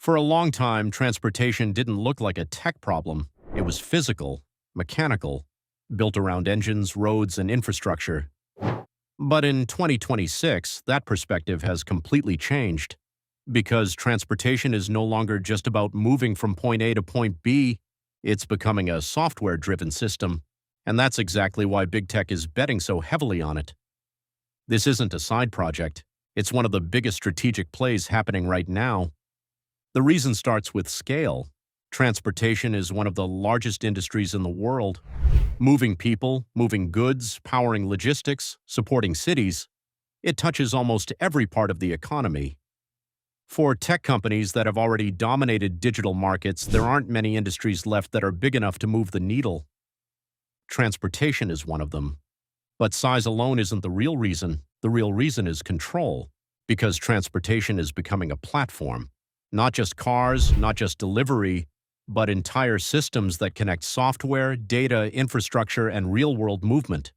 For a long time, transportation didn't look like a tech problem. It was physical, mechanical, built around engines, roads, and infrastructure. But in 2026, that perspective has completely changed because transportation is no longer just about moving from point A to point B, it's becoming a software-driven system, and that's exactly why big tech is betting so heavily on it. This isn't a side project. It's one of the biggest strategic plays happening right now. The reason starts with scale. Transportation is one of the largest industries in the world. Moving people, moving goods, powering logistics, supporting cities, it touches almost every part of the economy. For tech companies that have already dominated digital markets, there aren't many industries left that are big enough to move the needle. Transportation is one of them. But size alone isn't the real reason. The real reason is control, because transportation is becoming a platform. Not just cars, not just delivery, but entire systems that connect software, data, infrastructure, and real-world movement.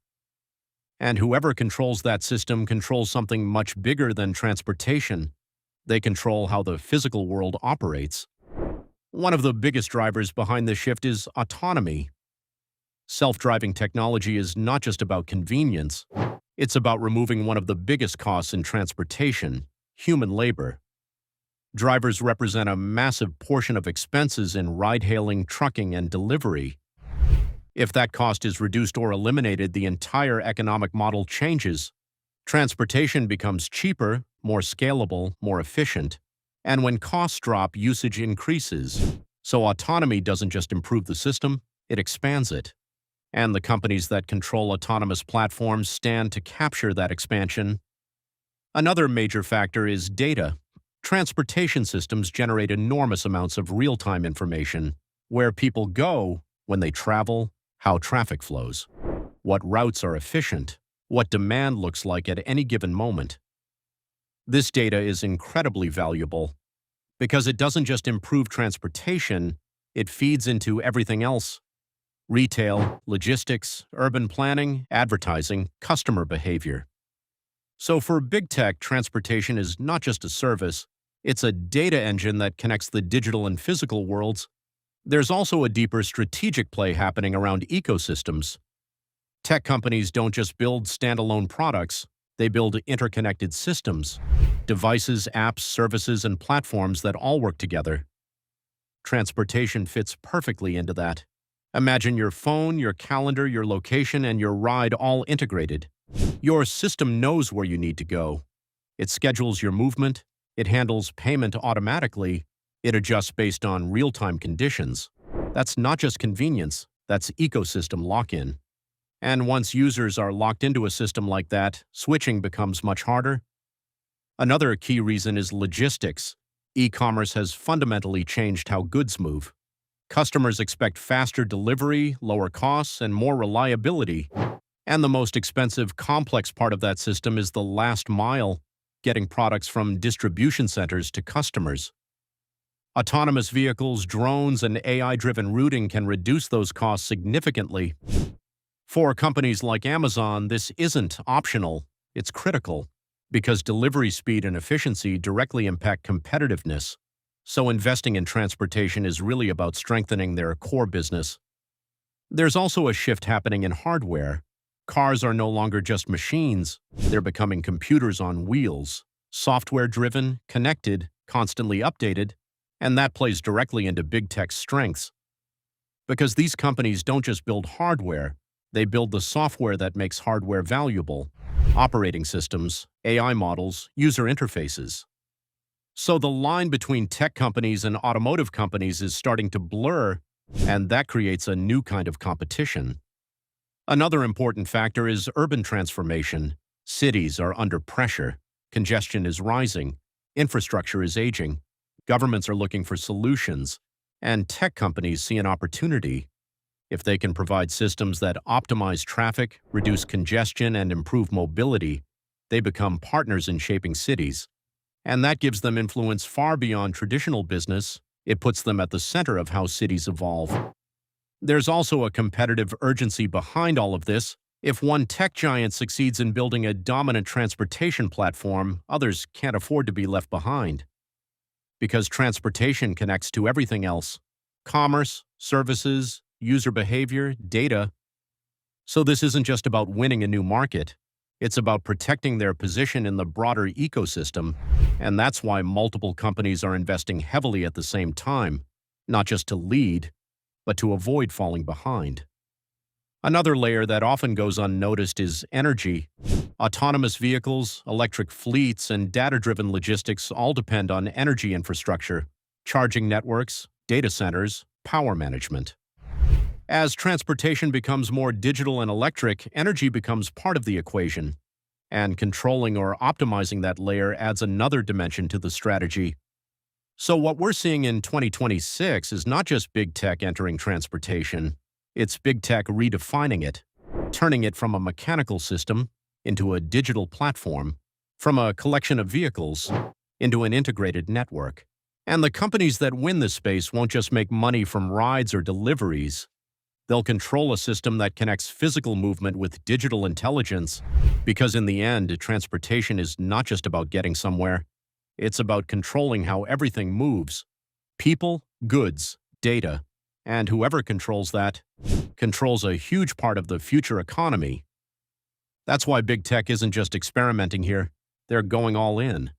And whoever controls that system controls something much bigger than transportation. They control how the physical world operates. One of the biggest drivers behind this shift is autonomy. Self-driving technology is not just about convenience. It's about removing one of the biggest costs in transportation, human labor. Drivers represent a massive portion of expenses in ride-hailing, trucking, and delivery. If that cost is reduced or eliminated, the entire economic model changes. Transportation becomes cheaper, more scalable, more efficient. And when costs drop, usage increases. So autonomy doesn't just improve the system, it expands it. And the companies that control autonomous platforms stand to capture that expansion. Another major factor is data. Transportation systems generate enormous amounts of real-time information, where people go when they travel, how traffic flows, what routes are efficient, what demand looks like at any given moment. This data is incredibly valuable because it doesn't just improve transportation, it feeds into everything else: retail, logistics, urban planning, advertising, customer behavior. So for big tech, transportation is not just a service, it's a data engine that connects the digital and physical worlds. There's also a deeper strategic play happening around ecosystems. Tech companies don't just build standalone products, they build interconnected systems, devices, apps, services, and platforms that all work together. Transportation fits perfectly into that. Imagine your phone, your calendar, your location, and your ride all integrated. Your system knows where you need to go. It schedules your movement, it handles payment automatically, it adjusts based on real-time conditions. That's not just convenience, that's ecosystem lock-in. And once users are locked into a system like that, switching becomes much harder. Another key reason is logistics. E-commerce has fundamentally changed how goods move. Customers expect faster delivery, lower costs, and more reliability. And the most expensive, complex part of that system is the last mile, getting products from distribution centers to customers. Autonomous vehicles, drones, and AI-driven routing can reduce those costs significantly. For companies like Amazon, this isn't optional, it's critical, because delivery speed and efficiency directly impact competitiveness. So investing in transportation is really about strengthening their core business. There's also a shift happening in hardware. Cars are no longer just machines, they're becoming computers on wheels, software-driven, connected, constantly updated, and that plays directly into big tech's strengths. Because these companies don't just build hardware, they build the software that makes hardware valuable: operating systems, AI models, user interfaces. So the line between tech companies and automotive companies is starting to blur, and that creates a new kind of competition. Another important factor is urban transformation. Cities are under pressure, congestion is rising, infrastructure is aging, governments are looking for solutions, and tech companies see an opportunity. If they can provide systems that optimize traffic, reduce congestion, and improve mobility, they become partners in shaping cities. And that gives them influence far beyond traditional business. It puts them at the center of how cities evolve. There's also a competitive urgency behind all of this. If one tech giant succeeds in building a dominant transportation platform, others can't afford to be left behind. because transportation connects to everything else: commerce, services, user behavior, data. So this isn't just about winning a new market. It's about protecting their position in the broader ecosystem, and that's why multiple companies are investing heavily at the same time, not just to lead, but to avoid falling behind. Another layer that often goes unnoticed is energy. Autonomous vehicles, electric fleets, and data-driven logistics all depend on energy infrastructure, charging networks, data centers, power management. As transportation becomes more digital and electric, energy becomes part of the equation, and controlling or optimizing that layer adds another dimension to the strategy. So what we're seeing in 2026 is not just big tech entering transportation, it's big tech redefining it, turning it from a mechanical system into a digital platform, from a collection of vehicles into an integrated network. And the companies that win this space won't just make money from rides or deliveries. They'll control a system that connects physical movement with digital intelligence, because in the end, transportation is not just about getting somewhere. It's about controlling how everything moves: people, goods, data, and whoever controls that controls a huge part of the future economy. That's why big tech isn't just experimenting here, they're going all in.